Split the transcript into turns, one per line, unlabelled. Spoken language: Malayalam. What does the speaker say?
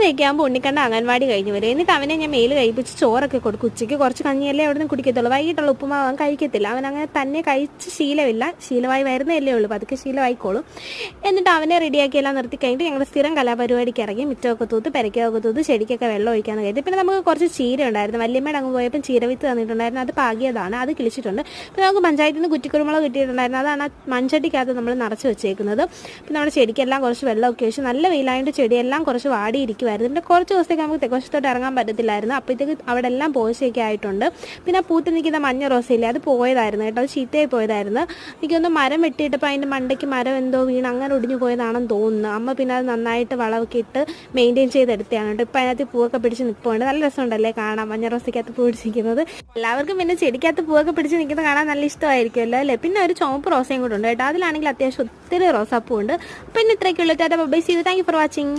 8:30 ആകുമ്പോൾ ഉണ്ണിക്കണ്ണ അംഗൻവാടി കഴിഞ്ഞ് വരും. എന്നിട്ട് അവനെ ഞാൻ മേല് കഴിപ്പിച്ച് ചോറൊക്കെ കൊടുക്കും. ഉച്ചയ്ക്ക് കുറച്ച് കഞ്ഞിയല്ലേ അവിടെ നിന്ന് കുടിക്കത്തുള്ളൂ. വൈകിട്ടുള്ള ഉപ്പുമാവ് അവൻ കഴിക്കത്തില്ല. അവൻ അങ്ങനെ തന്നെ കഴിച്ച് ശീലമില്ല. ശീലമായി വരുന്നതല്ലേ ഉള്ളൂ, പതുക്കെ ശീലമായിക്കോളും. എന്നിട്ട് അവനെ റെഡിയാക്കി എല്ലാം നിർത്തി കഴിഞ്ഞിട്ട് ഞങ്ങൾ സ്ഥിരം കലാപരിപാടിക്ക് ഇറങ്ങി. മിറ്റമൊക്കെ തൂത്ത് പെരയ്ക്കൊക്കെ തൂത്ത് ചെടിക്കൊക്കെ വെള്ളം ഒഴിക്കാമെന്ന് കരുതി. പിന്നെ നമുക്ക് കുറച്ച് ചീര ഉണ്ടായിരുന്നു. വല്യമ്മയുടെ അങ്ങ് പോയപ്പോൾ ചീരവിത്ത് തന്നിട്ടുണ്ടായിരുന്നു. അത് പാകിയതാണ്, അത് കിളിച്ചിട്ടുണ്ട്. പിന്നെ നമുക്ക് പഞ്ചായത്തിൽ നിന്ന് കുറ്റിക്കുരുമുളക് കിട്ടിയിട്ടുണ്ടായിരുന്നു. അതാണ് ആ മൺചട്ടിക്കകത്ത് നമ്മൾ നിറച്ച് വെച്ചേക്കുന്നത്. പിന്നെ നമ്മുടെ ചെടിക്കെല്ലാം കുറച്ച് വെള്ളമൊക്കെ ഒഴിച്ച് നല്ല വെയിലായിട്ട് ചെടിയെല്ലാം കുറച്ച് വാടിയിരിക്കുമായിരുന്നു. പിന്നെ കുറച്ച് ദിവസത്തേക്ക് നമുക്ക് തെക്കുവശത്തോട്ട് ഇറങ്ങാൻ പറ്റത്തില്ലായിരുന്നു. അപ്പോഴത്തേക്ക് അവിടെ എല്ലാം പോശയൊക്കെ ആയിട്ടുണ്ട്. പിന്നെ പൂത്ത് നിൽക്കുന്ന മഞ്ഞ റോസയില്ലേ, അത് പോയതായിരുന്നു കേട്ടോ, അത് ചീത്തയായി പോയതായിരുന്നു. എനിക്കൊന്ന് മരം വെട്ടിയിട്ടപ്പോൾ അതിൻ്റെ മണ്ടയ്ക്ക് മരം എന്തോ വീണ് അങ്ങനെ ഒടിഞ്ഞു പോയതാണെന്ന് തോന്നുന്നു. അമ്മ പിന്നെ അത് നന്നായിട്ട് വളമൊക്കെ ഇട്ട് മെയിൻറ്റെയിൻ ചെയ്തെടുത്തതാണ് കേട്ടോ. ഇപ്പം അതിനകത്ത് പൂവൊക്കെ പിടിച്ച് നിൽപ്പുണ്ട്. നല്ല രസമുണ്ടല്ലേ കാണാൻ, മഞ്ഞ റോസയ്ക്കകത്ത് പൂ പിടിച്ചിരിക്കുന്നത്. എല്ലാവർക്കും പിന്നെ ചെടിക്കകത്ത് പൂവൊക്കെ പിടിച്ച് നിൽക്കുന്നത് കാണാൻ നല്ല ഇഷ്ടമായിരിക്കുമല്ലോ അല്ലേ. പിന്നെ ഒരു ചുവപ്പ് റോസയും കൂടെ ഉണ്ട് കേട്ടോ. അതിലാണെങ്കിൽ അത്യാവശ്യം ഒത്തിരി റോസാപ്പൂ ഉണ്ട്. അപ്പോൾ ഇന്ന് ഇത്രയൊക്കെയുള്ളൂ. Tata bye, see you, thank you for watching.